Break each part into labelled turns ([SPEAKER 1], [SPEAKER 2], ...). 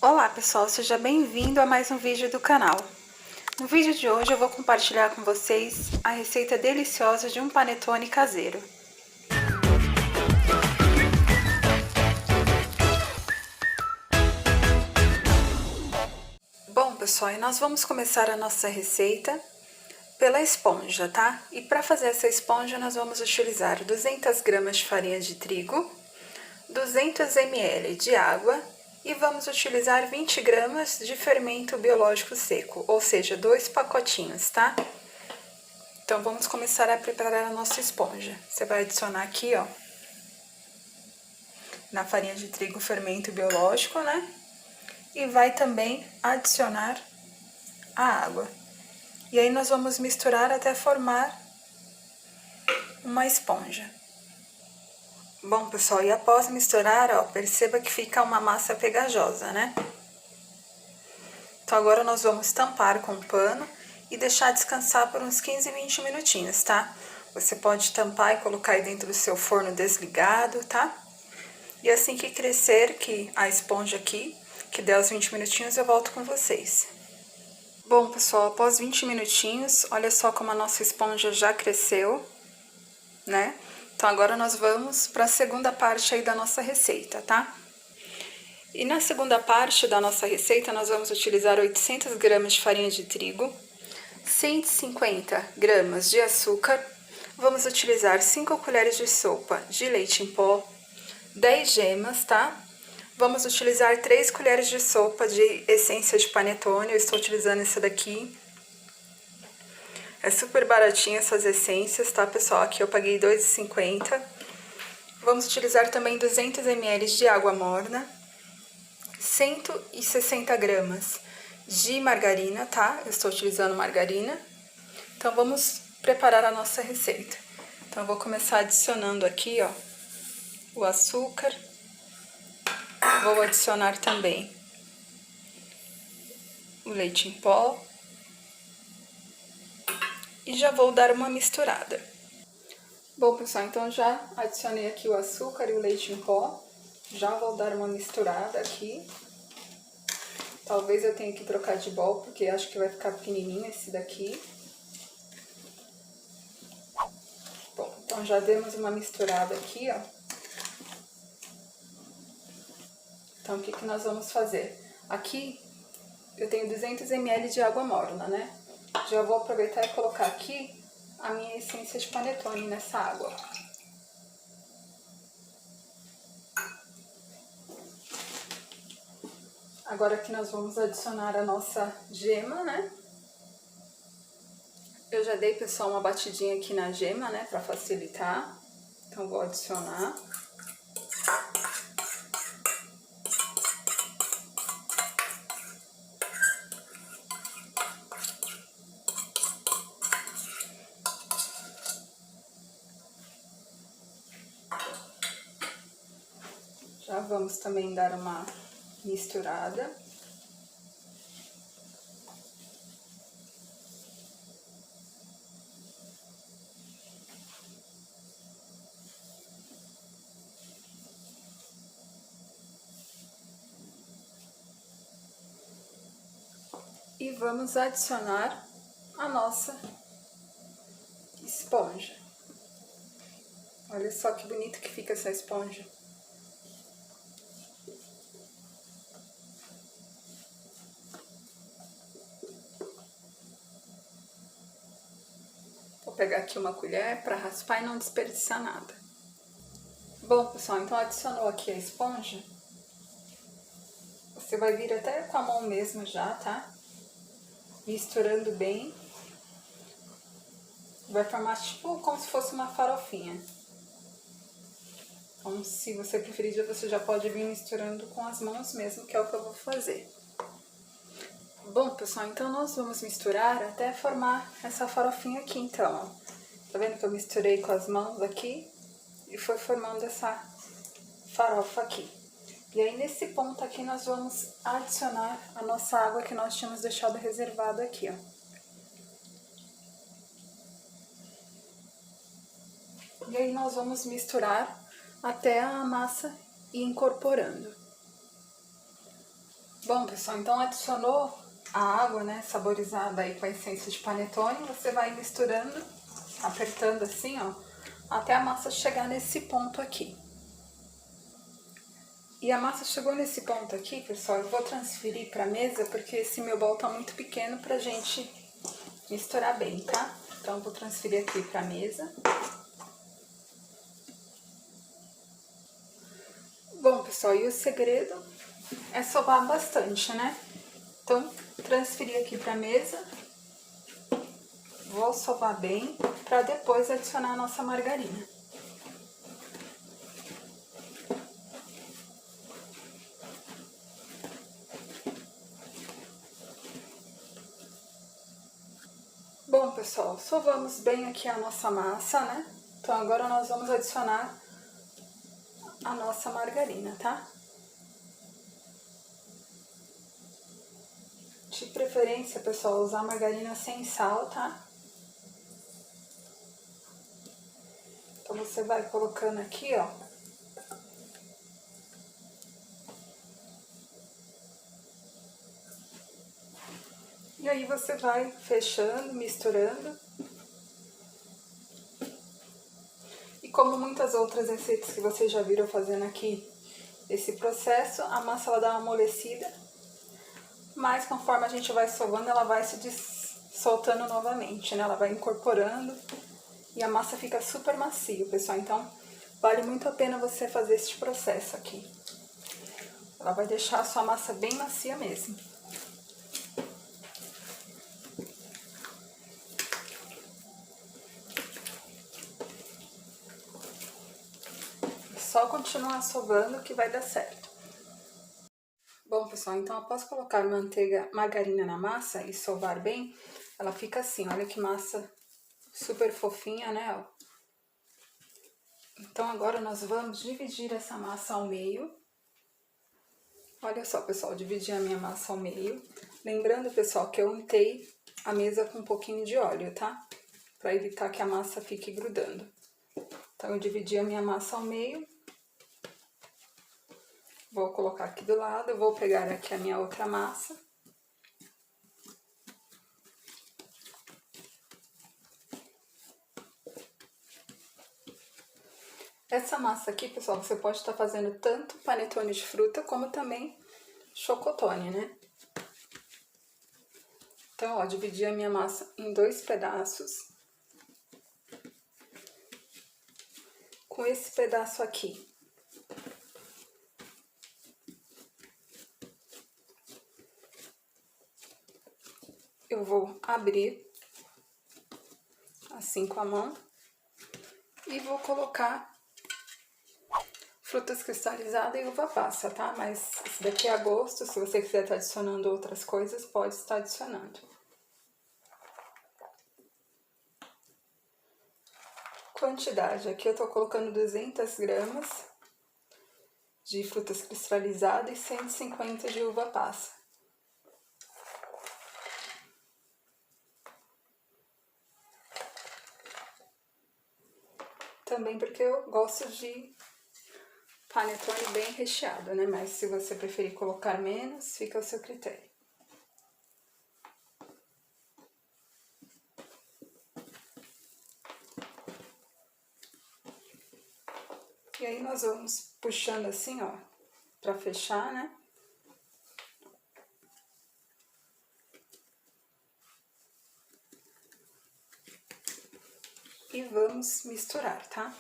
[SPEAKER 1] Olá pessoal, seja bem-vindo a mais um vídeo do canal. No vídeo de hoje eu vou compartilhar com vocês a receita deliciosa de um panetone caseiro. Bom pessoal, e nós vamos começar a nossa receita pela esponja, tá? E para fazer essa esponja nós vamos utilizar 200 gramas de farinha de trigo, 200 ml de água e vamos utilizar 20 gramas de fermento biológico seco, ou seja, 2 pacotinhos, tá? Então vamos começar a preparar a nossa esponja. Você vai adicionar aqui, ó, na farinha de trigo fermento biológico, né? E vai também adicionar a água. E aí nós vamos misturar até formar uma esponja. Bom, pessoal, e após misturar, ó, perceba que fica uma massa pegajosa, né? Então agora nós vamos tampar com um pano e deixar descansar por uns 15, 20 minutinhos, tá? Você pode tampar e colocar aí dentro do seu forno desligado, tá? E assim que crescer, que a esponja aqui, que der os 20 minutinhos, eu volto com vocês. Bom, pessoal, após 20 minutinhos, olha só como a nossa esponja já cresceu, né? Então agora nós vamos para a segunda parte aí da nossa receita, tá? E na segunda parte da nossa receita, nós vamos utilizar 800 gramas de farinha de trigo, 150 gramas de açúcar, vamos utilizar 5 colheres de sopa de leite em pó, 10 gemas, tá? Vamos utilizar 3 colheres de sopa de essência de panetone, eu estou utilizando essa daqui. É super baratinha essas essências, tá, pessoal? Aqui eu paguei R$ 2,50. Vamos utilizar também 200 ml de água morna, 160 gramas de margarina, tá? Eu estou utilizando margarina. Então, vamos preparar a nossa receita. Então, eu vou começar adicionando aqui, ó, o açúcar. Vou adicionar também o leite em pó. E já vou dar uma misturada. Bom, pessoal, então já adicionei aqui o açúcar e o leite em pó. Já vou dar uma misturada aqui. Talvez eu tenha que trocar de bowl, porque acho que vai ficar pequenininho esse daqui. Bom, então já demos uma misturada aqui, ó. Então, o que que nós vamos fazer? Aqui eu tenho 200 ml de água morna, né? Já vou aproveitar e colocar aqui a minha essência de panetone nessa água. Agora aqui nós vamos adicionar a nossa gema, né? Eu já dei, pessoal, uma batidinha aqui na gema, né, pra facilitar. Então, vou adicionar. Já vamos também dar uma misturada. E vamos adicionar a nossa esponja. Olha só que bonito que fica essa esponja. Vou pegar aqui uma colher para raspar e não desperdiçar nada. Bom, pessoal, então adicionou aqui a esponja. Você vai vir até com a mão mesmo já, tá? Misturando bem. Vai formar tipo como se fosse uma farofinha. Então, se você preferir, você já pode vir misturando com as mãos mesmo, que é o que eu vou fazer. Bom, pessoal, então nós vamos misturar até formar essa farofinha aqui, então, ó. Tá vendo que eu misturei com as mãos aqui e foi formando essa farofa aqui. E aí, nesse ponto aqui, nós vamos adicionar a nossa água que nós tínhamos deixado reservada aqui, ó. E aí, nós vamos misturar até a massa ir incorporando. Bom, pessoal, então adicionou a água, né, saborizada aí com a essência de panetone, você vai misturando, apertando assim, ó, até a massa chegar nesse ponto aqui. E a massa chegou nesse ponto aqui, pessoal, eu vou transferir para a mesa porque esse meu bol tá muito pequeno pra gente misturar bem, tá? Então eu vou transferir aqui para a mesa. Bom, pessoal, e o segredo é sovar bastante, né? Então, transferir aqui para a mesa. Vou sovar bem para depois adicionar a nossa margarina. Bom, pessoal, sovamos bem aqui a nossa massa, né? Então agora nós vamos adicionar a nossa margarina, tá? De preferência, pessoal, usar margarina sem sal, tá? Então você vai colocando aqui, ó. E aí você vai fechando, misturando. E como muitas outras receitas que vocês já viram fazendo aqui, esse processo, a massa ela dá uma amolecida, mas conforme a gente vai sovando, ela vai se soltando novamente, né? Ela vai incorporando e a massa fica super macia, pessoal. Então, vale muito a pena você fazer este processo aqui. Ela vai deixar a sua massa bem macia mesmo. Só continuar sovando que vai dar certo. Bom, pessoal, então após colocar margarina na massa e sovar bem, ela fica assim, olha que massa super fofinha, né? Então agora nós vamos dividir essa massa ao meio. Olha só, pessoal, dividi a minha massa ao meio. Lembrando, pessoal, que eu untei a mesa com um pouquinho de óleo, tá? Para evitar que a massa fique grudando. Então eu dividi a minha massa ao meio. Vou colocar aqui do lado, eu vou pegar aqui a minha outra massa. Essa massa aqui, pessoal, você pode estar fazendo tanto panetone de fruta como também chocotone, né? Então, ó, dividi a minha massa em 2 pedaços. Com esse pedaço aqui, eu vou abrir assim com a mão e vou colocar frutas cristalizadas e uva passa, tá? Mas esse daqui é a gosto, se você quiser estar adicionando outras coisas, pode estar adicionando. Quantidade, aqui eu tô colocando 200 gramas de frutas cristalizadas e 150 de uva passa. Também porque eu gosto de panetone bem recheado, né? Mas se você preferir colocar menos, fica ao seu critério. E aí nós vamos puxando assim, ó, pra fechar, né? E vamos misturar, tá?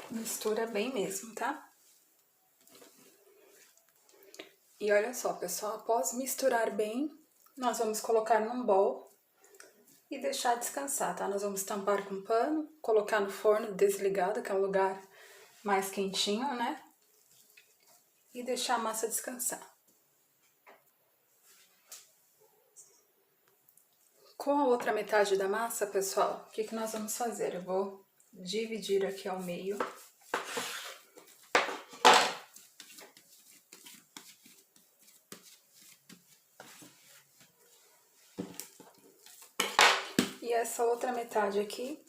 [SPEAKER 1] Mistura bem mesmo, tá? E olha só, pessoal, após misturar bem, nós vamos colocar num bowl e deixar descansar, tá? Nós vamos tampar com pano, colocar no forno desligado, que é um lugar mais quentinho, né? E deixar a massa descansar. Com a outra metade da massa, pessoal, o que nós vamos fazer? Eu vou dividir aqui ao meio. E essa outra metade aqui,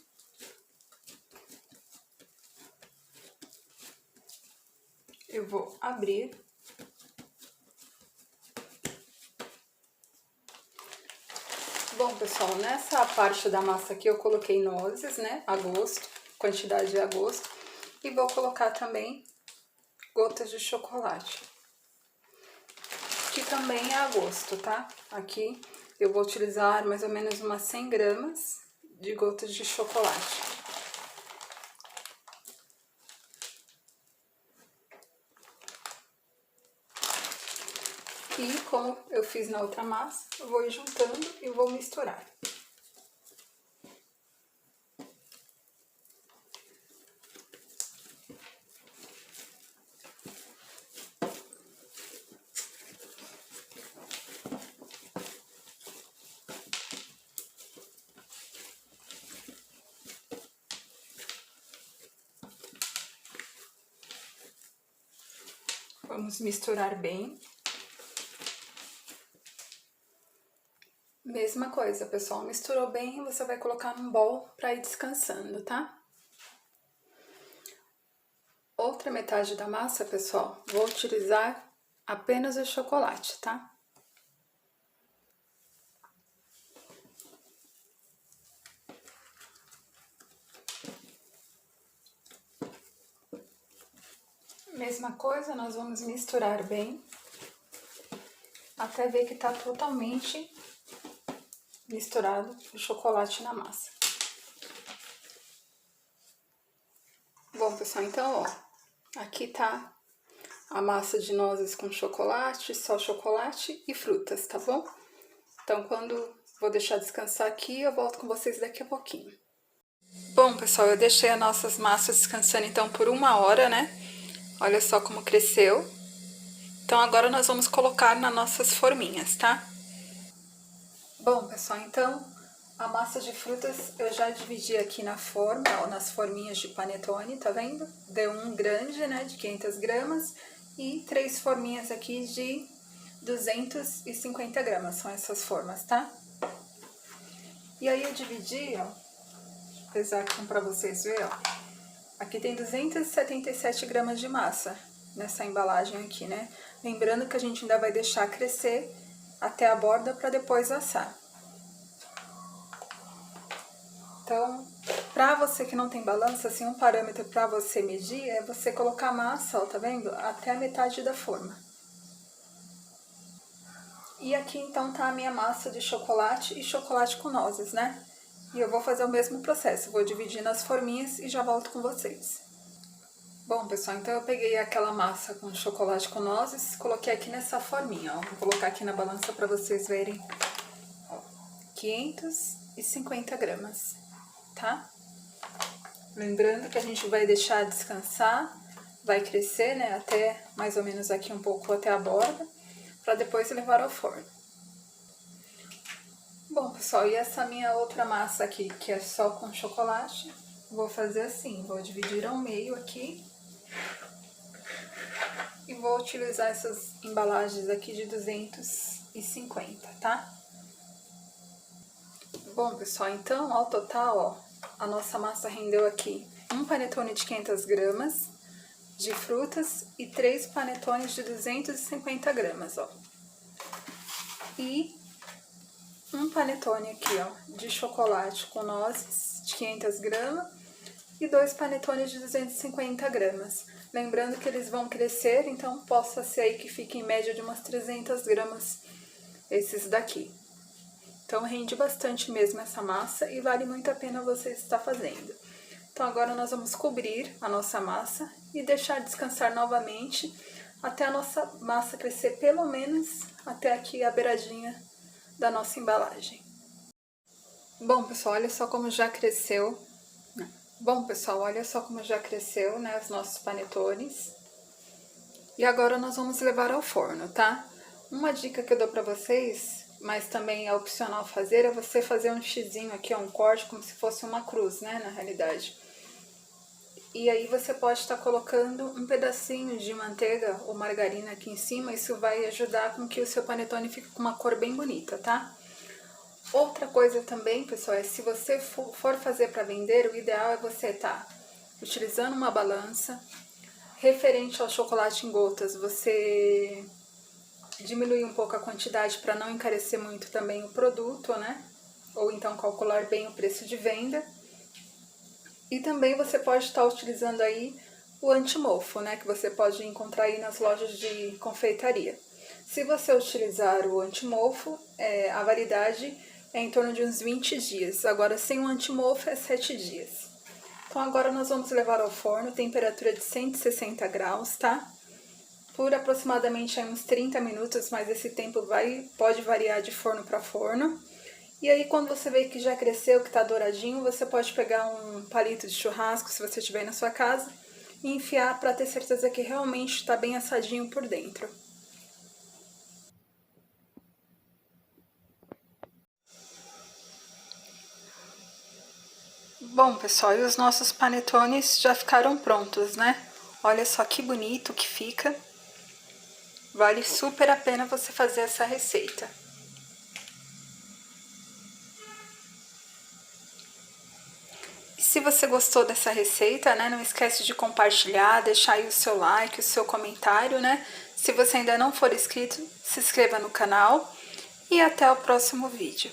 [SPEAKER 1] eu vou abrir. Bom, pessoal, nessa parte da massa aqui eu coloquei nozes, né, a gosto, quantidade a gosto, e vou colocar também gotas de chocolate, que também é a gosto, tá? Aqui eu vou utilizar mais ou menos umas 100 gramas de gotas de chocolate. E como eu fiz na outra massa, eu vou ir juntando e vou misturar. Vamos misturar bem. Mesma coisa, pessoal, misturou bem, você vai colocar num bowl para ir descansando, tá? Outra metade da massa, pessoal, vou utilizar apenas o chocolate, tá? Mesma coisa, nós vamos misturar bem, até ver que tá totalmente misturado o chocolate na massa. Bom, pessoal, então, ó, aqui tá a massa de nozes com chocolate, só chocolate e frutas, tá bom? Então, quando vou deixar descansar aqui, eu volto com vocês daqui a pouquinho. Bom, pessoal, eu deixei as nossas massas descansando, então, por 1 hora, né? Olha só como cresceu. Então, agora nós vamos colocar nas nossas forminhas, tá? Bom, pessoal, então, a massa de frutas eu já dividi aqui na forma, ó, nas forminhas de panetone, tá vendo? Deu um grande, né, de 500 gramas e 3 forminhas aqui de 250 gramas, são essas formas, tá? E aí eu dividi, ó, vou pesar aqui pra vocês verem, ó. Aqui tem 277 gramas de massa nessa embalagem aqui, né? Lembrando que a gente ainda vai deixar crescer até a borda para depois assar. Então, pra você que não tem balança, assim, um parâmetro pra você medir é você colocar a massa, ó, tá vendo? Até a metade da forma. E aqui, então, tá a minha massa de chocolate e chocolate com nozes, né? E eu vou fazer o mesmo processo, vou dividir nas forminhas e já volto com vocês. Bom, pessoal, então eu peguei aquela massa com chocolate com nozes, coloquei aqui nessa forminha, ó. Vou colocar aqui na balança pra vocês verem, ó, 550 gramas, tá? Lembrando que a gente vai deixar descansar, vai crescer, né, até mais ou menos aqui um pouco até a borda, pra depois levar ao forno. Bom, pessoal, e essa minha outra massa aqui, que é só com chocolate, vou fazer assim, vou dividir ao meio aqui. E vou utilizar essas embalagens aqui de 250, tá? Bom, pessoal, então, ao total, ó, a nossa massa rendeu aqui um panetone de 500 gramas de frutas e 3 panetones de 250 gramas, ó. E um panetone aqui, ó, de chocolate com nozes de 500 gramas e 2 panetones de 250 gramas. Lembrando que eles vão crescer, então possa ser aí que fique em média de umas 300 gramas esses daqui. Então rende bastante mesmo essa massa e vale muito a pena você estar fazendo. Então agora nós vamos cobrir a nossa massa e deixar descansar novamente até a nossa massa crescer pelo menos até aqui a beiradinha da nossa embalagem. Bom, pessoal, olha só como já cresceu. Bom, pessoal, olha só como já cresceu, né, os nossos panetones. E agora nós vamos levar ao forno, tá? Uma dica que eu dou pra vocês, mas também é opcional fazer, é você fazer um xizinho aqui, um corte, como se fosse uma cruz, né, na realidade. E aí você pode estar colocando um pedacinho de manteiga ou margarina aqui em cima, isso vai ajudar com que o seu panetone fique com uma cor bem bonita, tá? Outra coisa também, pessoal, é se você for fazer para vender, o ideal é você estar utilizando uma balança. Referente ao chocolate em gotas, você diminui um pouco a quantidade para não encarecer muito também o produto, né? Ou então calcular bem o preço de venda. E também você pode estar utilizando aí o anti-mofo, né? Que você pode encontrar aí nas lojas de confeitaria. Se você utilizar o anti-mofo, a validade é em torno de uns 20 dias. Agora, sem o anti-mofo é 7 dias. Então, agora nós vamos levar ao forno, temperatura de 160 graus, tá? Por aproximadamente aí uns 30 minutos, mas esse tempo pode variar de forno para forno. E aí, quando você vê que já cresceu, que tá douradinho, você pode pegar um palito de churrasco, se você tiver aí na sua casa, e enfiar para ter certeza que realmente está bem assadinho por dentro. Bom, pessoal, e os nossos panetones já ficaram prontos, né? Olha só que bonito que fica. Vale super a pena você fazer essa receita. Se você gostou dessa receita, né, não esquece de compartilhar, deixar aí o seu like, o seu comentário, né? Se você ainda não for inscrito, se inscreva no canal e até o próximo vídeo.